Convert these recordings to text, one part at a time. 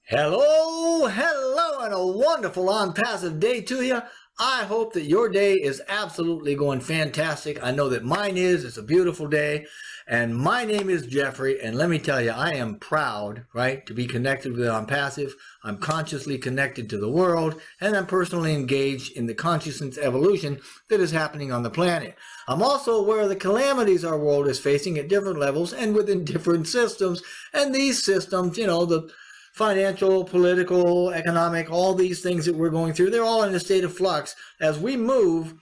Hello, and a wonderful Onpassive day to you. I hope that your day is absolutely going fantastic. I know that mine is. It's a beautiful day. And my name is Jeffrey, and let me tell you, I am proud, right, to be connected with Onpassive. I'm consciously connected to the world, and I'm personally engaged in the consciousness evolution that is happening on the planet. I'm also aware of the calamities our world is facing at different levels and within different systems. And these systems, the financial, political, economic, all these things that we're going through, they're all in a state of flux as we move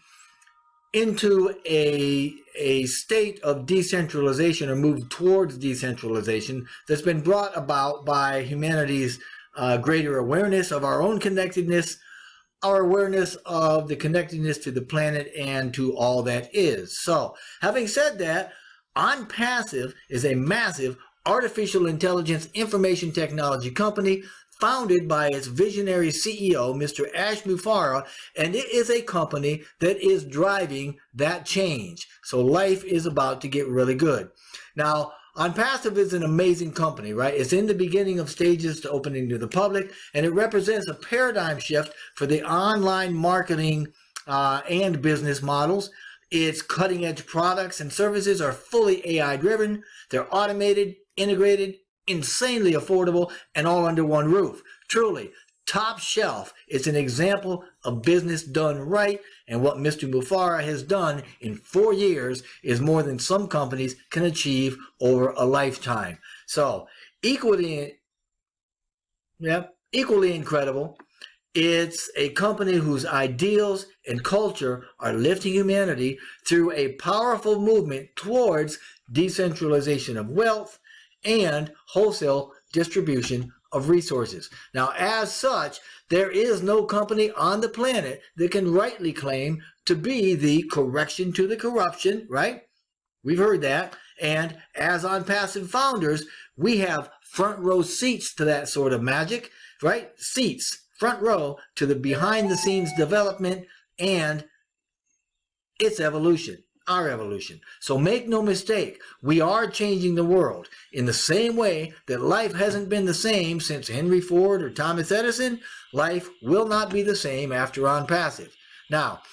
into a state of decentralization, or move towards decentralization, that's been brought about by humanity's greater awareness of our own connectedness, our awareness of the connectedness to the planet and to all that is. So, having said that, Onpassive is a massive artificial intelligence information technology company founded by its visionary CEO, Mr. Ash Mufareh, and it is a company that is driving that change. So life is about to get really good. Now, Onpassive is an amazing company, right? It's in the beginning of stages to opening to the public, and it represents a paradigm shift for the online marketing and business models. Its cutting-edge products and services are fully AI-driven. They're automated, integrated, insanely affordable, and all under one roof. Truly, top shelf. It's an example of business done right, and what Mr. Mufareh has done in 4 years is more than some companies can achieve over a lifetime. So, equally incredible. It's a company whose ideals and culture are lifting humanity through a powerful movement towards decentralization of wealth and wholesale distribution of resources. Now, as such, there is no company on the planet that can rightly claim to be the correction to the corruption, right? We've heard that. And as Onpassive founders, we have front row seats to that sort of magic, right? Seats. Front row to the behind-the-scenes development and its evolution, our evolution. So make no mistake, we are changing the world. In the same way that life hasn't been the same since Henry Ford or Thomas Edison, life will not be the same after Onpassive. Now,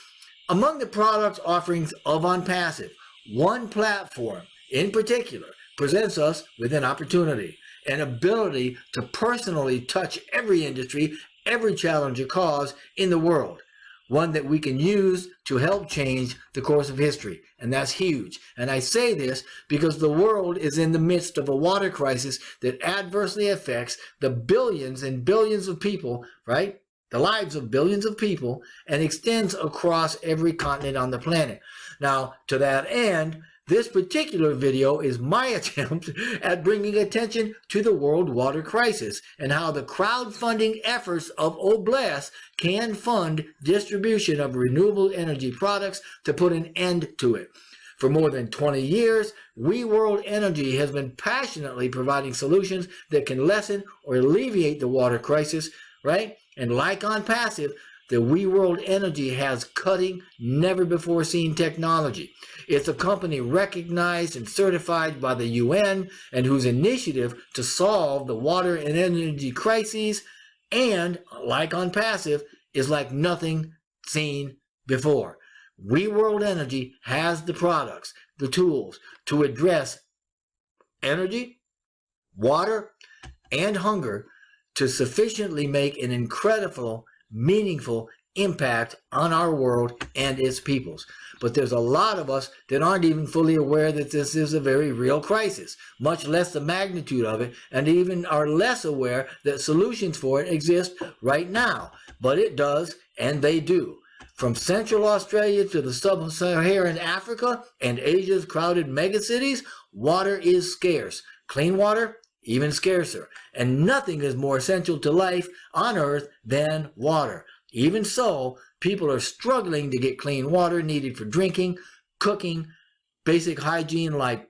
among the product offerings of Onpassive, one platform in particular presents us with an opportunity, an ability to personally touch every industry, every challenge or cause in the world, one that we can use to help change the course of history. And that's huge. And I say this because the world is in the midst of a water crisis that adversely affects the billions and billions of people, right? The lives of billions of people, and extends across every continent on the planet. Now, to that end, this particular video is my attempt at bringing attention to the world water crisis and how the crowdfunding efforts of O-Bless can fund distribution of renewable energy products to put an end to it. For more than 20 years, We World Energy has been passionately providing solutions that can lessen or alleviate the water crisis, right? And like Onpassive, the We World Energy has cutting, never-before-seen technology. It's a company recognized and certified by the UN and whose initiative to solve the water and energy crises, and, like Onpassive, is like nothing seen before. We World Energy has the products, the tools to address energy, water, and hunger to sufficiently make an incredible, meaningful impact on our world and its peoples. But there's a lot of us that aren't even fully aware that this is a very real crisis, much less the magnitude of it, and even are less aware that solutions for it exist right now. But it does, and they do. From Central Australia to the sub-Saharan Africa and Asia's crowded megacities, water is scarce. Clean water, even scarcer. And nothing is more essential to life on Earth than water. Even so, people are struggling to get clean water needed for drinking, cooking, basic hygiene like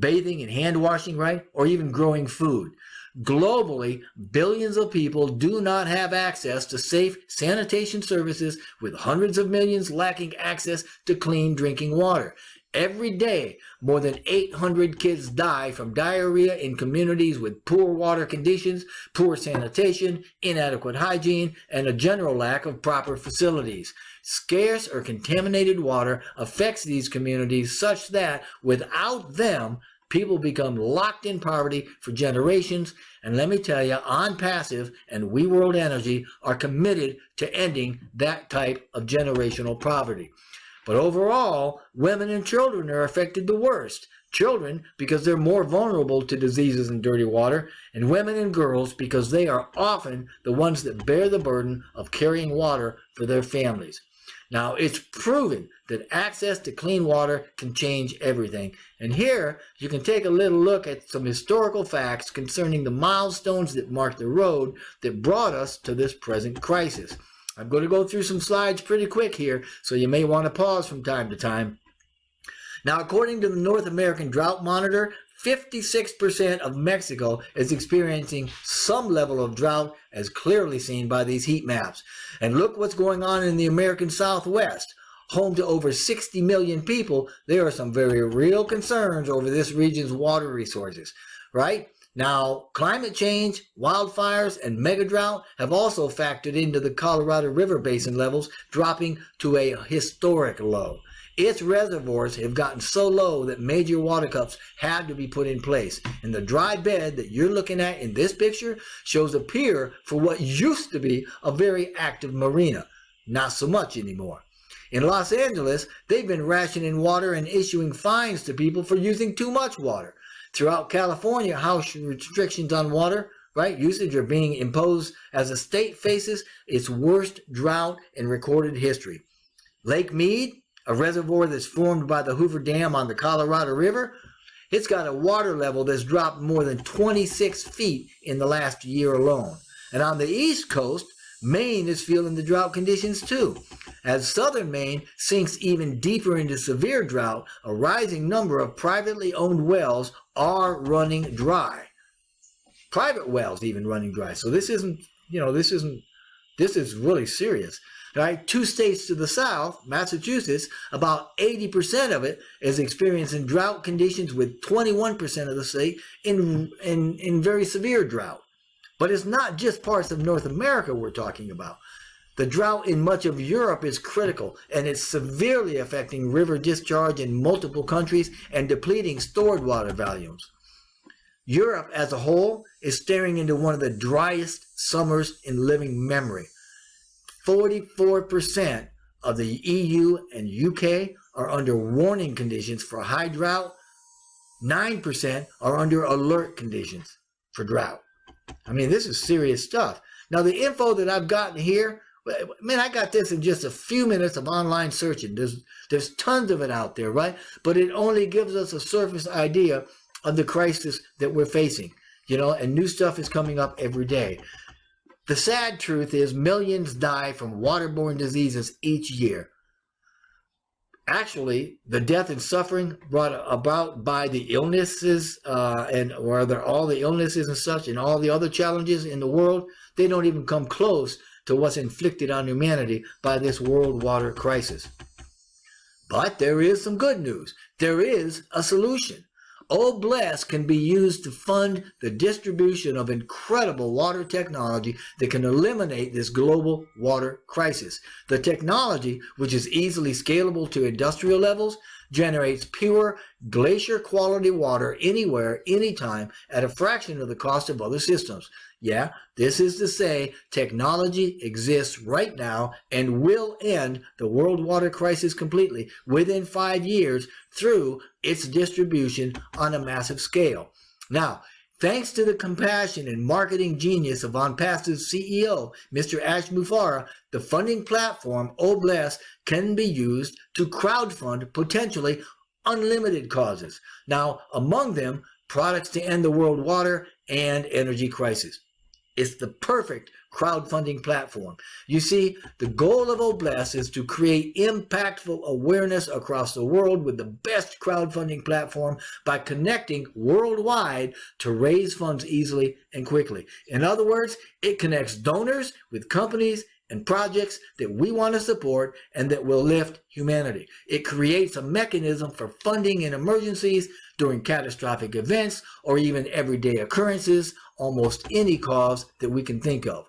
bathing and hand washing, right? Or even growing food. Globally, billions of people do not have access to safe sanitation services, with hundreds of millions lacking access to clean drinking water. Every day, more than 800 kids die from diarrhea in communities with poor water conditions, poor sanitation, inadequate hygiene, and a general lack of proper facilities. Scarce or contaminated water affects these communities such that without them, people become locked in poverty for generations. And let me tell you, Onpassive and We World Energy are committed to ending that type of generational poverty. But overall, women and children are affected the worst. Children, because they're more vulnerable to diseases and dirty water, and women and girls, because they are often the ones that bear the burden of carrying water for their families. Now, it's proven that access to clean water can change everything. And here, you can take a little look at some historical facts concerning the milestones that marked the road that brought us to this present crisis. I'm going to go through some slides pretty quick here, so you may want to pause from time to time. Now, according to the North American Drought Monitor, 56% of Mexico is experiencing some level of drought, as clearly seen by these heat maps. And look what's going on in the American Southwest. Home to over 60 million people, there are some very real concerns over this region's water resources, right? Now, climate change, wildfires, and mega drought have also factored into the Colorado River Basin levels, dropping to a historic low. Its reservoirs have gotten so low that major water cups had to be put in place. And the dry bed that you're looking at in this picture shows a pier for what used to be a very active marina. Not so much anymore. In Los Angeles, they've been rationing water and issuing fines to people for using too much water. Throughout California, house restrictions on water, right, usage are being imposed as the state faces its worst drought in recorded history. Lake Mead, a reservoir that's formed by the Hoover Dam on the Colorado River, it's got a water level that's dropped more than 26 feet in the last year alone. And on the East Coast, Maine is feeling the drought conditions too. As southern Maine sinks even deeper into severe drought, a rising number of privately owned wells are running dry. Private wells even running dry. So this is really serious. Right? 2 states to the south, Massachusetts, about 80% of it is experiencing drought conditions, with 21% of the state in very severe drought. But it's not just parts of North America we're talking about. The drought in much of Europe is critical, and it's severely affecting river discharge in multiple countries and depleting stored water volumes. Europe as a whole is staring into one of the driest summers in living memory. 44% of the EU and UK are under warning conditions for high drought. 9% are under alert conditions for drought. I mean, this is serious stuff. Now, the info that I've gotten here, man, I got this in just a few minutes of online searching. There's tons of it out there, right? But it only gives us a surface idea of the crisis that we're facing, and new stuff is coming up every day. The sad truth is millions die from waterborne diseases each year. Actually, the death and suffering brought about by the illnesses all the illnesses and such, and all the other challenges in the world, they don't even come close to what's inflicted on humanity by this world water crisis. But there is some good news. There is a solution. O-Bless can be used to fund the distribution of incredible water technology that can eliminate this global water crisis. The technology, which is easily scalable to industrial levels, generates pure, glacier-quality water anywhere, anytime, at a fraction of the cost of other systems. Yeah, this is to say technology exists right now and will end the world water crisis completely within 5 years through its distribution on a massive scale. Now, thanks to the compassion and marketing genius of Onpassive's CEO, Mr. Ash Mufareh, the funding platform O-Bless can be used to crowdfund potentially unlimited causes. Now, among them, products to end the world water and energy crisis. It's the perfect crowdfunding platform. You see, the goal of O-Bless is to create impactful awareness across the world with the best crowdfunding platform by connecting worldwide to raise funds easily and quickly. In other words, it connects donors with companies and projects that we want to support and that will lift humanity. It creates a mechanism for funding in emergencies, during catastrophic events, or even everyday occurrences, almost any cause that we can think of.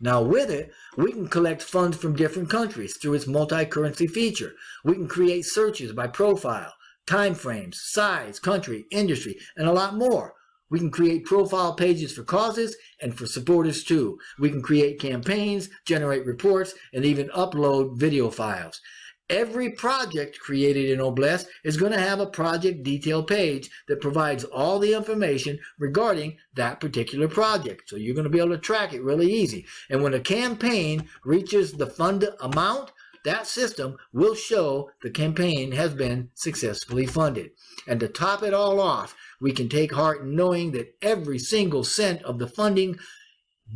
Now with it, we can collect funds from different countries through its multi-currency feature. We can create searches by profile, time frames, size, country, industry, and a lot more. We can create profile pages for causes and for supporters too. We can create campaigns, generate reports, and even upload video files. Every project created in O-Bless is going to have a project detail page that provides all the information regarding that particular project. So you're going to be able to track it really easy. And when a campaign reaches the fund amount, that system will show the campaign has been successfully funded. And to top it all off, we can take heart in knowing that every single cent of the funding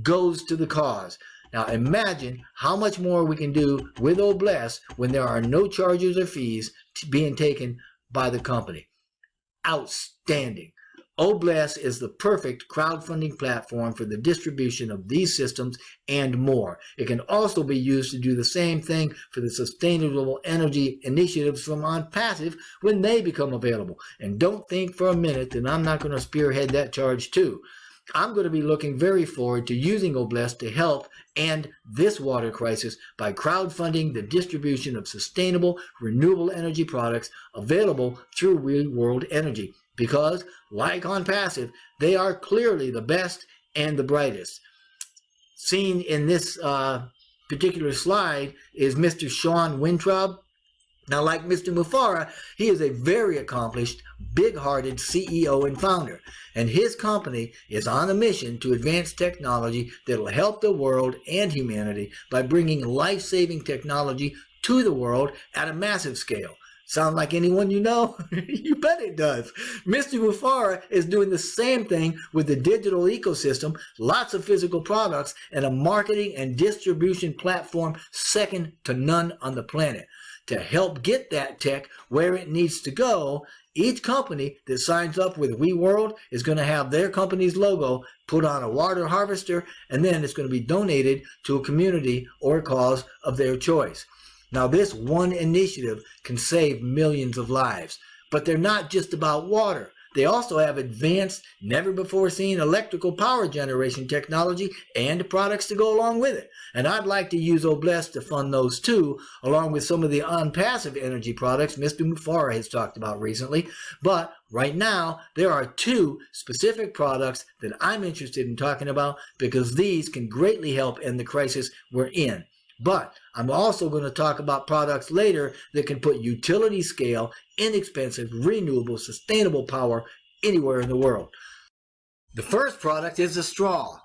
goes to the cause. Now imagine how much more we can do with O-Bless when there are no charges or fees being taken by the company. Outstanding. O-Bless is the perfect crowdfunding platform for the distribution of these systems and more. It can also be used to do the same thing for the sustainable energy initiatives from Onpassive when they become available. And don't think for a minute that I'm not going to spearhead that charge too. I'm going to be looking very forward to using O-Bless to help end this water crisis by crowdfunding the distribution of sustainable, renewable energy products available through Real World Energy. Because, like Onpassive, they are clearly the best and the brightest. Seen in this particular slide is Mr. Sean Wintraub. Now, like Mr. Mufara, he is a very accomplished, big-hearted CEO and founder, and his company is on a mission to advance technology that will help the world and humanity by bringing life-saving technology to the world at a massive scale. Sound like anyone you know? You bet it does. Mr. Mufara is doing the same thing with the digital ecosystem, lots of physical products, and a marketing and distribution platform second to none on the planet. To help get that tech where it needs to go, each company that signs up with WeWorld is going to have their company's logo put on a water harvester, and then it's going to be donated to a community or a cause of their choice. Now, this one initiative can save millions of lives, but they're not just about water. They also have advanced, never-before-seen electrical power generation technology and products to go along with it. And I'd like to use O-Bless to fund those too, along with some of the Onpassive energy products Mr. Mufara has talked about recently. But right now, there are two specific products that I'm interested in talking about because these can greatly help end the crisis we're in. But I'm also going to talk about products later that can put utility scale, inexpensive, renewable, sustainable power anywhere in the world. The first product is a straw.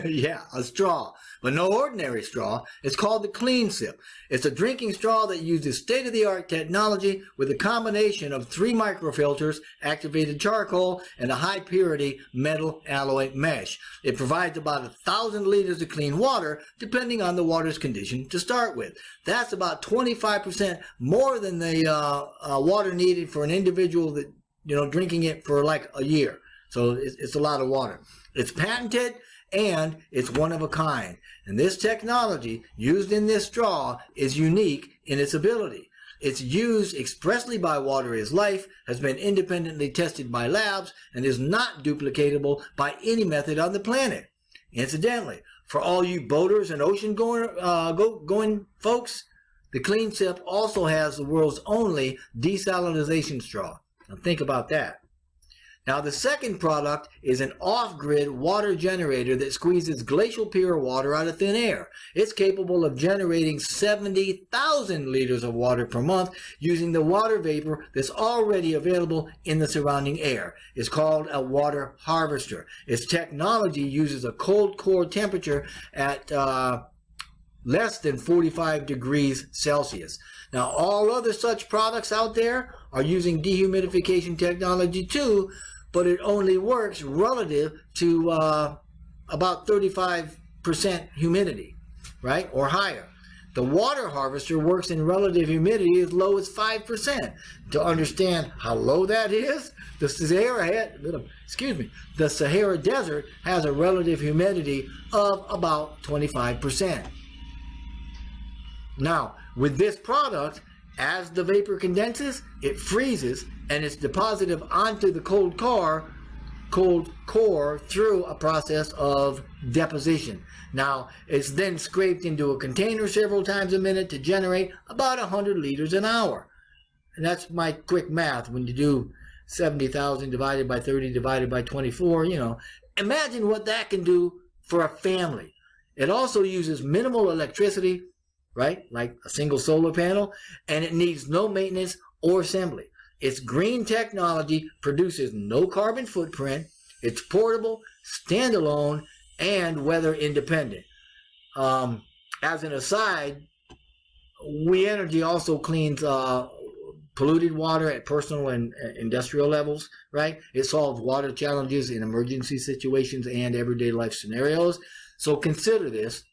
Yeah, a straw. But no ordinary straw. It's called the Clean Sip. It's a drinking straw that uses state-of-the-art technology with a combination of 3 microfilters, activated charcoal, and a high-purity metal alloy mesh. It provides about 1,000 liters of clean water, depending on the water's condition to start with. That's about 25% more than the water needed for an individual that, drinking it for like a year. So it's a lot of water. It's patented, and it's one of a kind. And this technology used in this straw is unique in its ability. It's used expressly by Water is Life, has been independently tested by labs, and is not duplicatable by any method on the planet. Incidentally, for all you boaters and ocean going folks, the Clean Sip also has the world's only desalination straw. Now think about that. Now, the second product is an off-grid water generator that squeezes glacial pure water out of thin air. It's capable of generating 70,000 liters of water per month using the water vapor that's already available in the surrounding air. It's called a water harvester. Its technology uses a cold core temperature at less than 45 degrees Celsius. Now, all other such products out there are using dehumidification technology too, but it only works relative to about 35% humidity, right, or higher. The water harvester works in relative humidity as low as 5%. To understand how low that is, the Sahara Desert has a relative humidity of about 25%. Now, with this product, as the vapor condenses, it freezes and it's deposited onto the cold core through a process of deposition. Now, it's then scraped into a container several times a minute to generate about 100 liters an hour. And that's my quick math. When you do 70,000 divided by 30 divided by 24, you know, imagine what that can do for a family. It also uses minimal electricity, right? Like a single solar panel, and it needs no maintenance or assembly. Its green technology produces no carbon footprint. It's portable, standalone, and weather independent. As an aside, We Energy also cleans polluted water at personal and industrial levels, right? It solves water challenges in emergency situations and everyday life scenarios. So consider this.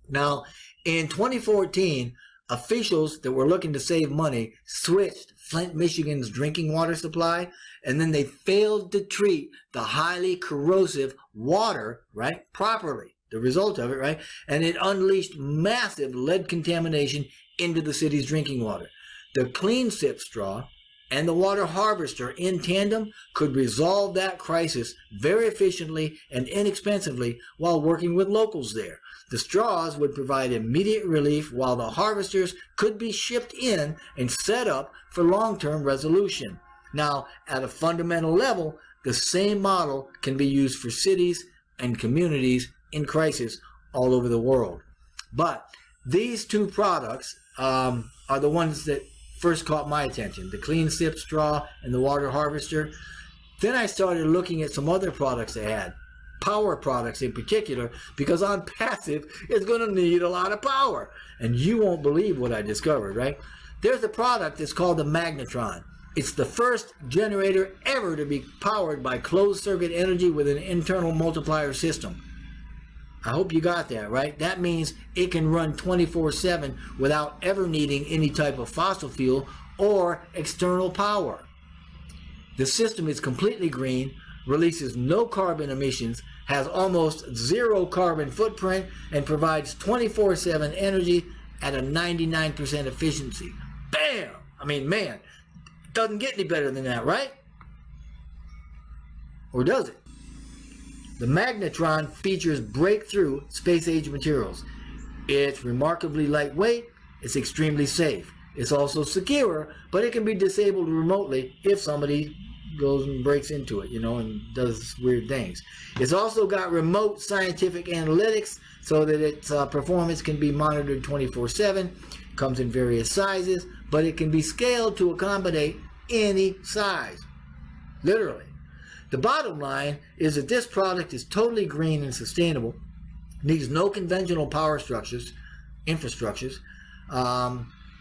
Now, in 2014, officials that were looking to save money switched Flint, Michigan's drinking water supply, and then they failed to treat the highly corrosive water, right, properly. The result of it, right? And it unleashed massive lead contamination into the city's drinking water. The clean sip straw and the water harvester in tandem could resolve that crisis very efficiently and inexpensively while working with locals there. The straws would provide immediate relief while the harvesters could be shipped in and set up for long-term resolution. Now, at a fundamental level, the same model can be used for cities and communities in crisis all over the world. But these two products are the ones that first caught my attention, the clean sip straw and the water harvester. Then I started looking at some other products they had, power products in particular, because Onpassive is going to need a lot of power. And you won't believe what I discovered, right? There's a product that's called the Magnetron. It's the first generator ever to be powered by closed circuit energy with an internal multiplier system. I hope you got that, right? That means it can run 24/7 without ever needing any type of fossil fuel or external power. The system is completely green, releases no carbon emissions, has almost zero carbon footprint, and provides 24/7 energy at a 99% efficiency. Bam! I mean, man, doesn't get any better than that, right? Or does it? The Magnetron features breakthrough space-age materials. It's remarkably lightweight, it's extremely safe. It's also secure, but it can be disabled remotely if somebody goes and breaks into it, you know, and does weird things. It's also got remote scientific analytics so that its performance can be monitored 24/7. Comes in various sizes, but it can be scaled to accommodate any size. Literally. The bottom line is that this product is totally green and sustainable, needs no conventional power infrastructures.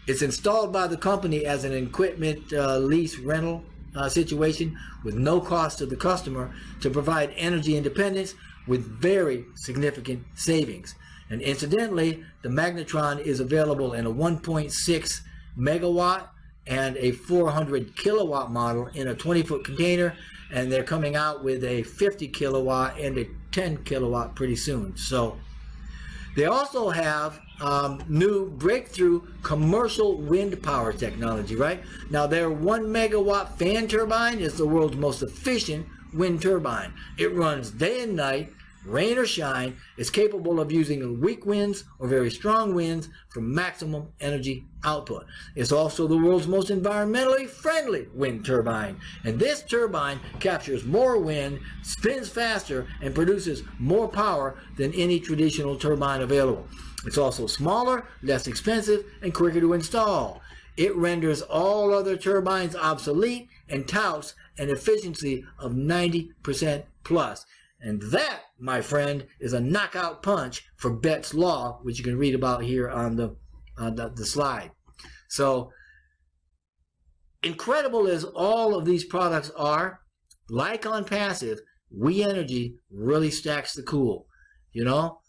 It's installed by the company as an equipment lease rental situation with no cost to the customer to provide energy independence with very significant savings. And incidentally, the Magnetron is available in a 1.6 megawatt and a 400 kilowatt model in a 20-foot container, and they're coming out with a 50 kilowatt and a 10 kilowatt pretty soon. So they also have new breakthrough commercial wind power technology, right? Now their 1 megawatt fan turbine is the world's most efficient wind turbine. It runs day and night, rain or shine. It's capable of using weak winds or very strong winds for maximum energy output. It's also the world's most environmentally friendly wind turbine. And this turbine captures more wind, spins faster, and produces more power than any traditional turbine available. It's also smaller, less expensive, and quicker to install. It renders all other turbines obsolete and touts an efficiency of 90% plus. And that, my friend, is a knockout punch for Bett's Law, which you can read about here on the slide. So, incredible as all of these products are, like Onpassive, We Energy really stacks the cool, you know?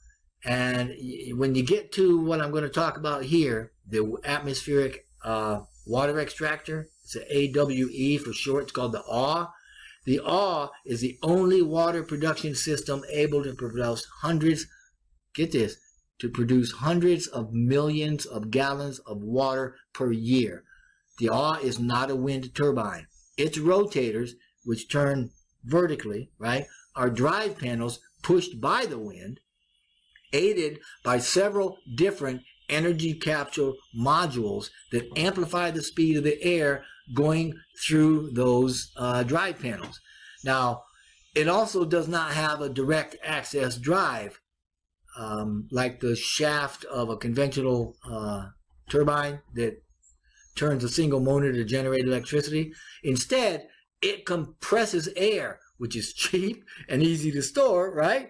And when you get to what I'm going to talk about here, the atmospheric water extractor, it's an AWE for short, it's called the AW. The AW is the only water production system able to produce hundreds, get this, to produce hundreds of millions of gallons of water per year. The O is not a wind turbine. Its rotators, which turn vertically, right, are drive panels pushed by the wind, aided by several different energy capture modules that amplify the speed of the air going through those drive panels. Now, it also does not have a direct access drive like the shaft of a conventional turbine that turns a single motor to generate electricity. Instead, it compresses air, which is cheap and easy to store, right?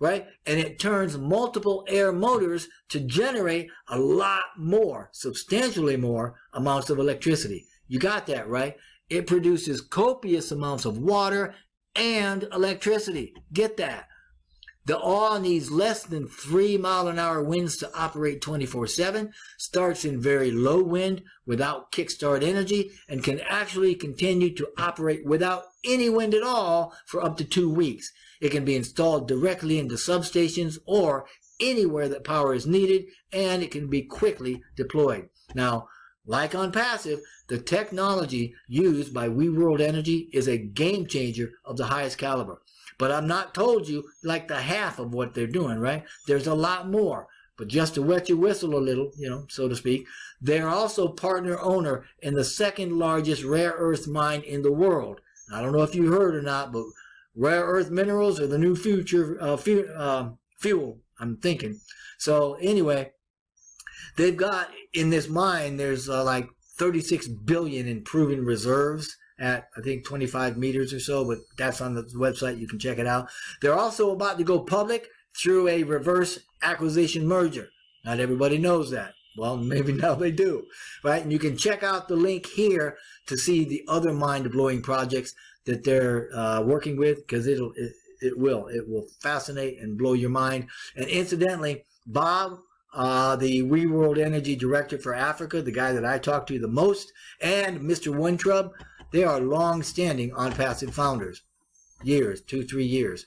And it turns multiple air motors to generate a lot more, substantially more amounts of electricity. You got that, right? It produces copious amounts of water and electricity. Get that? The O needs less than 3-mile-an-hour winds to operate 24/7, starts in very low wind without kickstart energy, and can actually continue to operate without any wind at all for up to 2 weeks. It can be installed directly into substations or anywhere that power is needed, and it can be quickly deployed. Now, like Onpassive, the technology used by We World Energy is a game changer of the highest caliber. But I've not told you like the half of what they're doing, right? There's a lot more. But just to wet your whistle a little, so to speak, they're also partner owner in the second largest rare earth mine in the world. I don't know if you heard or not, but rare earth minerals are the new future fuel, I'm thinking. So anyway, they've got in this mine, there's like 36 billion in proven reserves at, I think, 25 meters or so, but that's on the website. You can check it out. They're also about to go public through a reverse acquisition merger. Not everybody knows that. Well, maybe now they do, right? And you can check out the link here to see the other mind-blowing projects that they're working with, because it will fascinate and blow your mind. And incidentally, Bob, the We World Energy Director for Africa, the guy that I talk to the most, and Mr. Weintraub, they are long-standing Onpassive founders. 2-3 years.